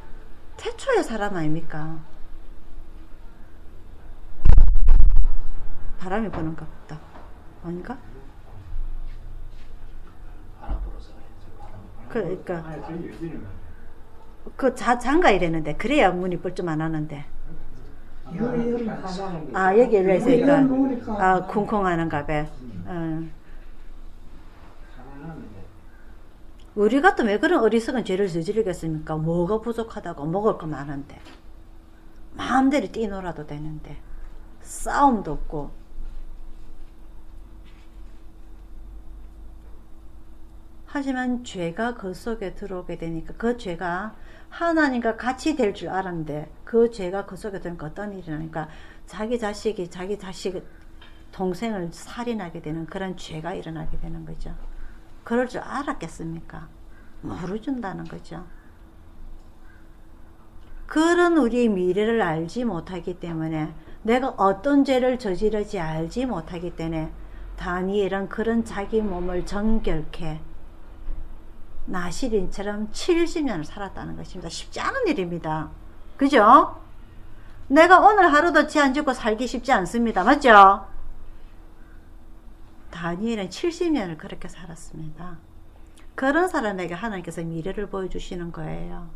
태초의 사람 아닙니까? 바람이 부는가 보다. 아닌가? 그러니까 그 장가야 되는데 그래야 문이 뻘쭘 안 하는데. 아 여기 열려 있으니까 아 쿵쿵하는가 봐. 우리 같으면 왜 그런 어리석은 죄를 저지르겠습니까? 뭐가 부족하다고 먹을 거 많은데 마음대로 뛰놀아도 되는데 싸움도 없고. 하지만 죄가 그 속에 들어오게 되니까 그 죄가 하나님과 같이 될 줄 알았는데 그 죄가 그 속에 들어오니까 어떤 일이 나니까 자기 자식 동생을 살인하게 되는 그런 죄가 일어나게 되는 거죠. 그럴 줄 알았겠습니까? 모르준다는 거죠. 그런 우리의 미래를 알지 못하기 때문에 내가 어떤 죄를 저지르지 알지 못하기 때문에 다니엘은 그런 자기 몸을 정결케 나시린처럼 70년을 살았다는 것입니다. 쉽지 않은 일입니다. 그죠? 내가 오늘 하루도 죄 안 짓고 살기 쉽지 않습니다. 맞죠? 다니엘은 70년을 그렇게 살았습니다. 그런 사람에게 하나님께서 미래를 보여주시는 거예요.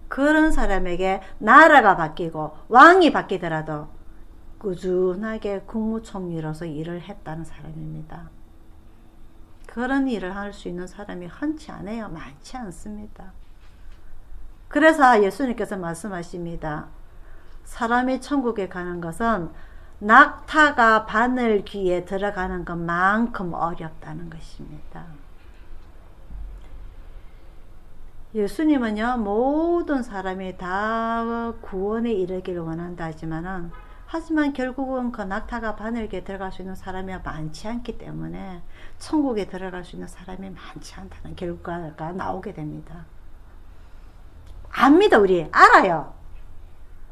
그런 사람에게 나라가 바뀌고 왕이 바뀌더라도 꾸준하게 국무총리로서 일을 했다는 사람입니다. 그런 일을 할 수 있는 사람이 흔치 않아요. 많지 않습니다. 그래서 예수님께서 말씀하십니다. 사람이 천국에 가는 것은 낙타가 바늘 귀에 들어가는 것만큼 어렵다는 것입니다. 예수님은요, 모든 사람이 다 구원에 이르기를 원한다 하지만 결국은 그 낙타가 바늘귀에 들어갈 수 있는 사람이 많지 않기 때문에 천국에 들어갈 수 있는 사람이 많지 않다는 결과가 나오게 됩니다. 압니다. 우리 알아요.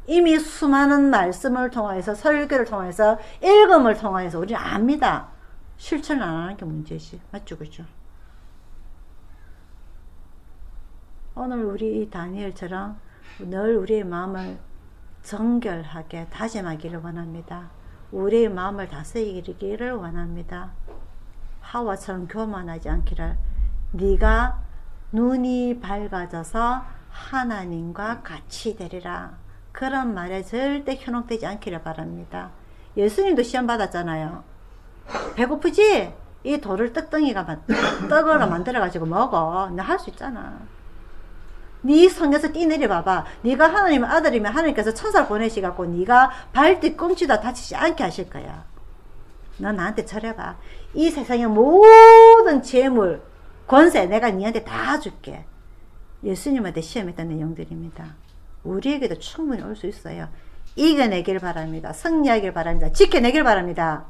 이미 수많은 말씀을 통해서 설교를 통해서 읽음을 통해서 우리는 압니다. 실천을 안 하는 게 문제지. 맞죠? 그죠? 오늘 우리 다니엘처럼 늘 우리의 마음을 정결하게 다짐하기를 원합니다. 우리의 마음을 다스리기를 원합니다. 하와처럼 교만하지 않기를, 네가 눈이 밝아져서 하나님과 같이 되리라. 그런 말에 절대 현혹되지 않기를 바랍니다. 예수님도 시험 받았잖아요. 배고프지? 이 돌을 떡으로 만들어가지고 먹어. 너 할 수 있잖아. 네 성에서 뛰내려 봐봐. 네가 하나님의 아들이면 하나님께서 천사를 보내시갖고 네가 발 뒤꿈치도 다치지 않게 하실 거야. 너 나한테 절해봐. 이 세상의 모든 재물, 권세 내가 네한테 다 줄게. 예수님한테 시험했던 내용들입니다. 우리에게도 충분히 올 수 있어요. 이겨내길 바랍니다. 승리하길 바랍니다. 지켜내길 바랍니다.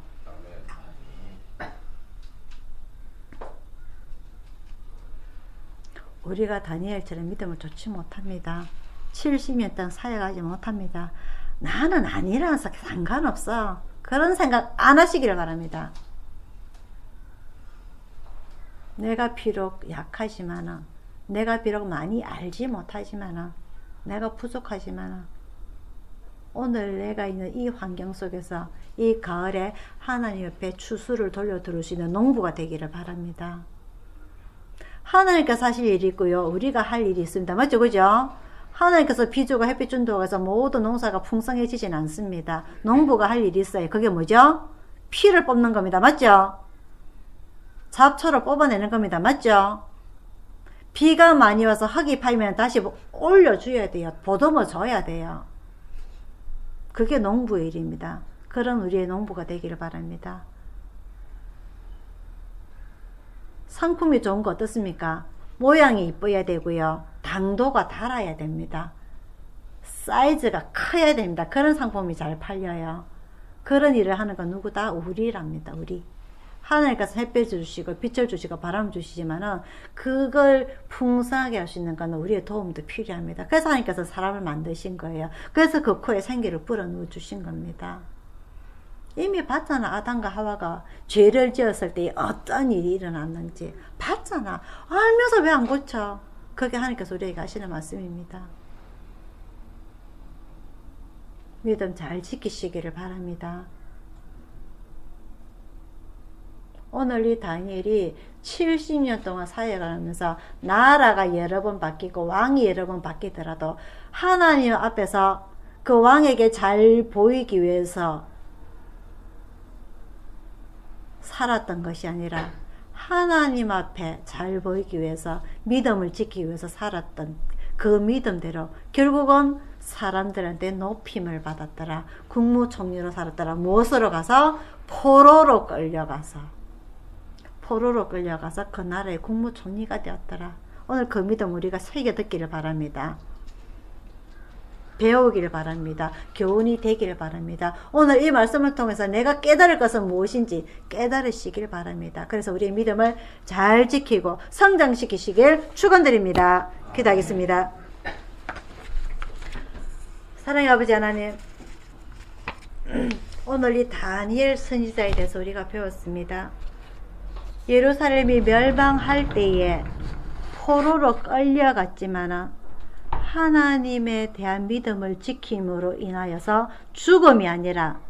우리가 다니엘처럼 믿음을 좋지 못합니다. 70년 동안 사역하지 못합니다. 나는 아니라서 상관없어. 그런 생각 안 하시기를 바랍니다. 내가 비록 약하지만은, 내가 비록 많이 알지 못하지만은, 내가 부족하지만은, 오늘 내가 있는 이 환경 속에서 이 가을에 하나님 옆에 추수를 돌려 들을 수 있는 농부가 되기를 바랍니다. 하나님께서 하실 일이 있고요, 우리가 할 일이 있습니다. 맞죠? 그죠? 하나님께서 비 주고 햇빛 준다고 해서 모든 농사가 풍성해지진 않습니다. 농부가 할 일이 있어요. 그게 뭐죠? 피를 뽑는 겁니다. 맞죠? 잡초를 뽑아내는 겁니다. 맞죠? 비가 많이 와서 흙이 파이면 다시 올려줘야 돼요. 보듬어 줘야 돼요. 그게 농부의 일입니다. 그런 우리의 농부가 되기를 바랍니다. 상품이 좋은 거 어떻습니까? 모양이 이뻐야 되고요. 당도가 달아야 됩니다. 사이즈가 커야 됩니다. 그런 상품이 잘 팔려요. 그런 일을 하는 건 누구다? 우리랍니다. 우리. 하나님께서 햇볕 주시고 빛을 주시고 바람 주시지만은 그걸 풍성하게 할 수 있는 건 우리의 도움도 필요합니다. 그래서 하나님께서 사람을 만드신 거예요. 그래서 그 코에 생기를 불어넣어 주신 겁니다. 이미 봤잖아. 아담과 하와가 죄를 지었을 때 어떤 일이 일어났는지 봤잖아. 알면서 왜 안 고쳐? 그게 하나님께서 우리에게 하시는 말씀입니다. 믿음 잘 지키시기를 바랍니다. 오늘 이 다니엘이 70년 동안 사역을 하면서 나라가 여러 번 바뀌고 왕이 여러 번 바뀌더라도 하나님 앞에서 그 왕에게 잘 보이기 위해서 살았던 것이 아니라 하나님 앞에 잘 보이기 위해서 믿음을 지키기 위해서 살았던 그 믿음대로 결국은 사람들한테 높임을 받았더라. 국무총리로 살았더라. 무엇으로 가서? 포로로 끌려가서 그 나라의 국무총리가 되었더라. 오늘 그 믿음 우리가 새겨 듣기를 바랍니다. 배우기를 바랍니다. 교훈이 되기를 바랍니다. 오늘 이 말씀을 통해서 내가 깨달을 것은 무엇인지 깨달으시길 바랍니다. 그래서 우리의 믿음을 잘 지키고 성장시키시길 축원드립니다. 기도하겠습니다. 사랑의 아버지 하나님, 오늘 이 다니엘 선지자에 대해서 우리가 배웠습니다. 예루살렘이 멸망할 때에 포로로 끌려갔지만 하나님에 대한 믿음을 지킴으로 인하여서 죽음이 아니라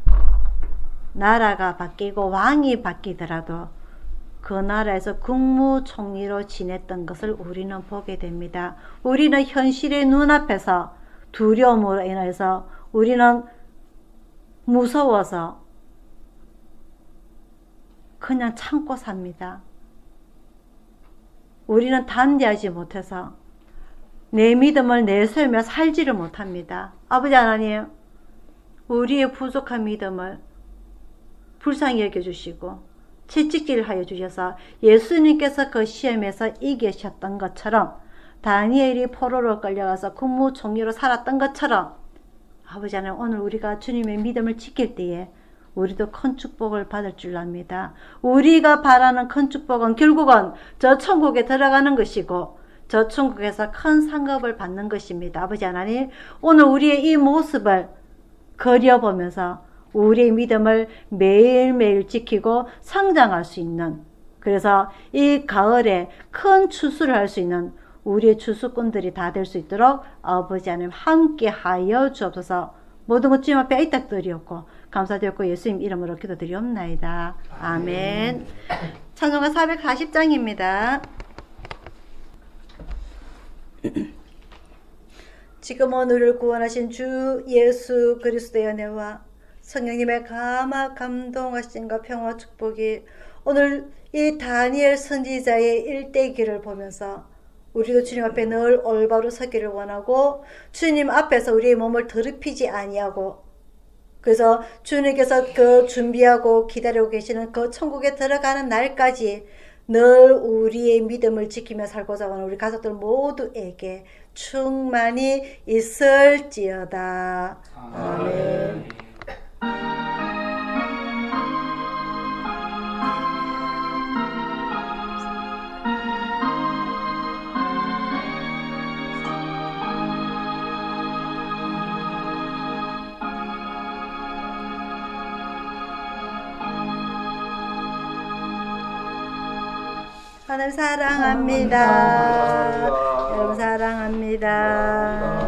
나라가 바뀌고 왕이 바뀌더라도 그 나라에서 국무총리로 지냈던 것을 우리는 보게 됩니다. 우리는 현실의 눈앞에서 두려움으로 인해서 우리는 무서워서 그냥 참고 삽니다. 우리는 담대하지 못해서 내 믿음을 내세우며 살지를 못합니다. 아버지 하나님, 우리의 부족한 믿음을 불쌍히 여겨주시고 채찍질 하여 주셔서 예수님께서 그 시험에서 이기셨던 것처럼 다니엘이 포로로 끌려가서 국무총리로 살았던 것처럼 아버지 하나님, 오늘 우리가 주님의 믿음을 지킬 때에 우리도 큰 축복을 받을 줄 압니다. 우리가 바라는 큰 축복은 결국은 저 천국에 들어가는 것이고 저 천국에서 큰 상급을 받는 것입니다. 아버지 하나님, 오늘 우리의 이 모습을 그려보면서 우리의 믿음을 매일매일 지키고 성장할 수 있는, 그래서 이 가을에 큰 추수를 할 수 있는 우리의 추수꾼들이 다 될 수 있도록 아버지 하나님 함께 하여 주옵소서. 모든 것 주님 앞에 애탁드리옵고 감사드렸고 예수님 이름으로 기도드리옵나이다. 아멘. 찬송가 440장입니다. 지금은 우리를 구원하신 주 예수 그리스도의 은혜와 성령님의 감화 감동하심과 평화 축복이 오늘 이 다니엘 선지자의 일대기를 보면서 우리도 주님 앞에 늘 올바로 서기를 원하고 주님 앞에서 우리의 몸을 더럽히지 아니하고, 그래서 주님께서 그 준비하고 기다리고 계시는 그 천국에 들어가는 날까지 늘 우리의 믿음을 지키며 살고자 하는 우리 가족들 모두에게 충만히 있을지어다. 아멘. 하나님 사랑합니다. 여러분 사랑합니다.